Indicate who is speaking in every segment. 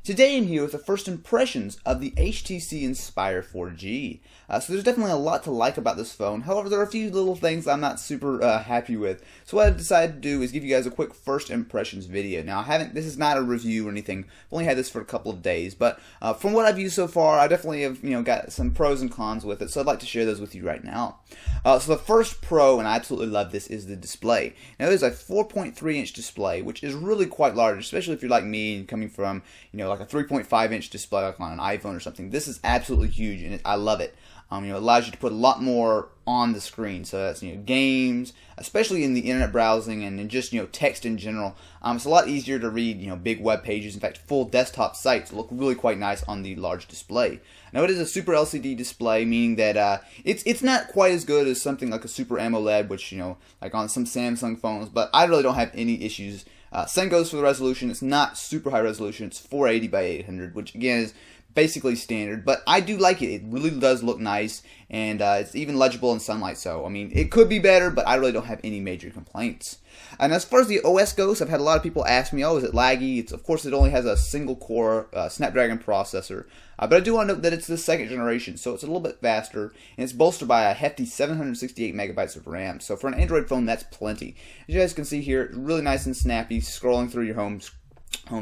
Speaker 1: Today I'm here with the first impressions of the HTC Inspire 4G. So there's definitely a lot to like about this phone. However, there are a few little things I'm not super happy with. So what I've decided to do is give you guys a quick first impressions video. Now this is not a review or anything. I've only had this for a couple of days, but from what I've used so far, I definitely have got some pros and cons with it. So I'd like to share those with you right now. So the first pro, and I absolutely love this, is the display. Now it is a 4.3-inch display, which is really quite large, especially if you're like me and coming from like a 3.5-inch display like on an iPhone or something. This is absolutely huge, and I love it. It allows you to put a lot more on the screen. So that's games, especially in the internet browsing and in just text in general. It's a lot easier to read big web pages. In fact, full desktop sites look really quite nice on the large display. Now it is a Super LCD display, meaning that it's not quite as good as something like a Super AMOLED, which like on some Samsung phones. But I really don't have any issues. Same goes for the resolution. It's not super high resolution. It's 480 by 800, which again is basically standard, but I do like it. It really does look nice, and it's even legible in sunlight. So I mean, it could be better, but I really don't have any major complaints. And as far as the OS goes, I've had a lot of people ask me, oh, is it laggy? Of course, it only has a single core Snapdragon processor, but I do want to note that it's the second generation, so it's a little bit faster, and it's bolstered by a hefty 768 megabytes of RAM. So for an Android phone, that's plenty. As you guys can see here, it's really nice and snappy, scrolling through your home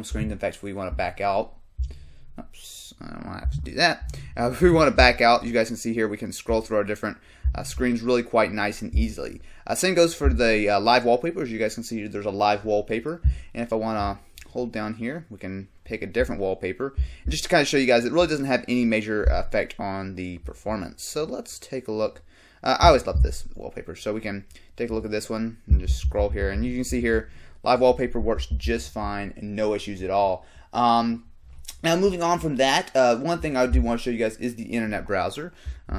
Speaker 1: screen. In fact, if we want to back out, oops, I don't want to have to do that. If we want to back out, you guys can see here we can scroll through our different screens really quite nice and easily. Same goes for the live wallpaper. As you guys can see, there's a live wallpaper, and if I want to hold down here, we can pick a different wallpaper. And just to kind of show you guys, it really doesn't have any major effect on the performance. So let's take a look. I always love this wallpaper, so we can take a look at this one and just scroll here, and you can see here live wallpaper works just fine and no issues at all. Now moving on from that, one thing I do want to show you guys is the internet browser.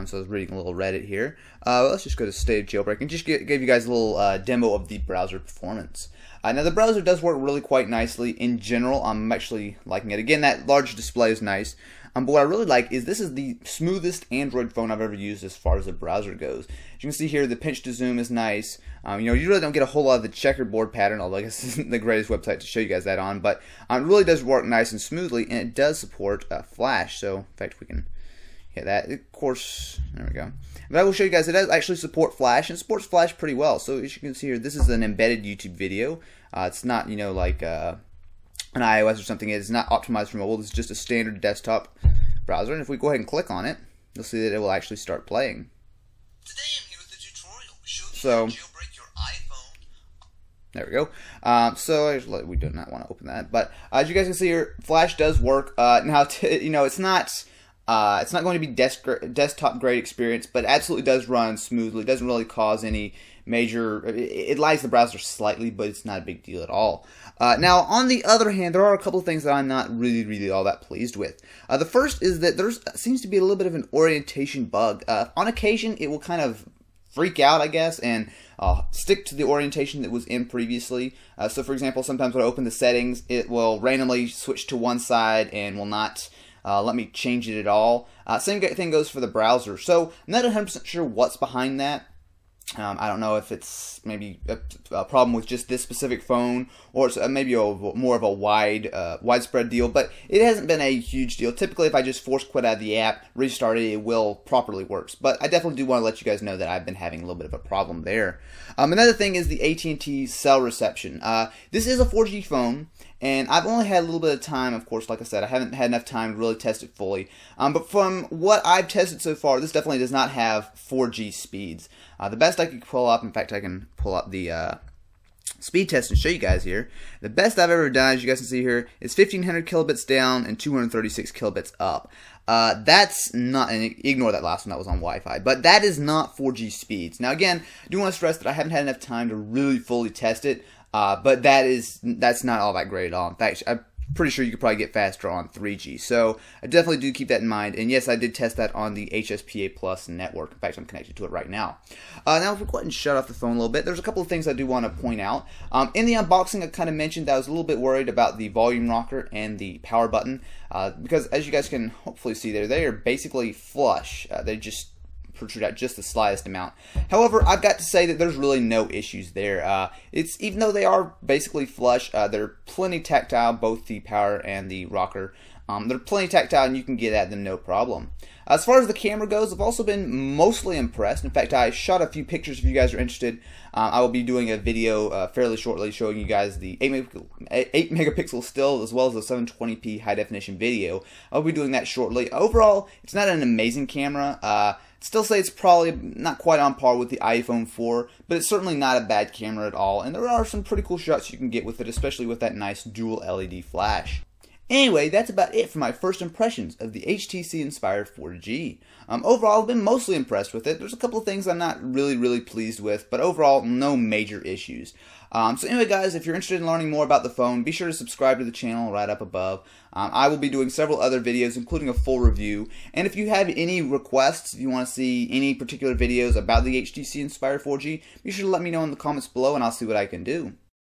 Speaker 1: So I was reading a little Reddit here. Let's just go to state of jailbreak and just give you guys a little demo of the browser performance. Now the browser does work really quite nicely in general. I'm actually liking it. Again, that large display is nice. But what I really like is this is the smoothest Android phone I've ever used as far as the browser goes. As you can see here, the pinch to zoom is nice. You really don't get a whole lot of the checkerboard pattern, although I guess this isn't the greatest website to show you guys that on. But it really does work nice and smoothly, and it does support Flash. So, in fact, we can hit that. Of course, there we go. But I will show you guys, it does actually support Flash, and it supports Flash pretty well. So, as you can see here, this is an embedded YouTube video. It's not, like an iOS or something. It's not optimized for mobile. It's just a standard desktop browser, and if we go ahead and click on it, you'll see that it will actually start playing. Today I'm here with the tutorial. Show you how to jailbreak your iPhone. There we go. So we do not want to open that, but as you guys can see here, Flash does work. Now it's not going to be desktop grade experience, but it absolutely does run smoothly. It doesn't really cause any major. It lags the browser slightly, but it's not a big deal at all. Now, on the other hand, there are a couple of things that I'm not really all that pleased with. The first is that there seems to be a little bit of an orientation bug. On occasion, it will kind of freak out, I guess, and stick to the orientation that was in previously. So, for example, sometimes when I open the settings, it will randomly switch to one side and will not let me change it at all. Same thing goes for the browser. So, I'm not 100% sure what's behind that. I don't know if it's maybe a problem with just this specific phone, or it's maybe more of a widespread deal, but it hasn't been a huge deal. Typically, if I just force quit out of the app, restart it, it will properly work. But I definitely do want to let you guys know that I've been having a little bit of a problem there. Another thing is the at&t cell reception. This is a 4G phone, and I've only had a little bit of time, of course, like I said, I haven't had enough time to really test it fully. But from what I've tested so far, this definitely does not have 4G speeds. The best I could pull up, in fact, I can pull up the speed test and show you guys here. The best I've ever done, as you guys can see here, is 1500 kilobits down and 236 kilobits up. That's not, and ignore that last one, that was on Wi-Fi, but that is not 4G speeds. Now again, I do want to stress that I haven't had enough time to really fully test it, but that's not all that great at all. In fact, I'm pretty sure you could probably get faster on 3G. So I definitely do keep that in mind. And yes, I did test that on the HSPA Plus network. In fact, I'm connected to it right now. Now, if we go ahead and shut off the phone a little bit, there's a couple of things I do want to point out. In the unboxing, I kind of mentioned that I was a little bit worried about the volume rocker and the power button, because as you guys can hopefully see there, they are basically flush. They just protrude out just the slightest amount. However, I've got to say that there's really no issues there. Even though they are basically flush, they're plenty tactile, both the power and the rocker. They're plenty tactile and you can get at them no problem. As far as the camera goes, I've also been mostly impressed. In fact, I shot a few pictures if you guys are interested. I will be doing a video fairly shortly showing you guys the 8 megapixel still as well as the 720p high definition video. I'll be doing that shortly. Overall, it's not an amazing camera. Still say it's probably not quite on par with the iPhone 4, but it's certainly not a bad camera at all. And there are some pretty cool shots you can get with it, especially with that nice dual LED flash. Anyway, that's about it for my first impressions of the HTC Inspire 4G. Overall, I've been mostly impressed with it. There's a couple of things I'm not really pleased with, but overall, no major issues. So anyway, guys, if you're interested in learning more about the phone, be sure to subscribe to the channel right up above. I will be doing several other videos, including a full review. And if you have any requests, if you want to see any particular videos about the HTC Inspire 4G, be sure to let me know in the comments below, and I'll see what I can do.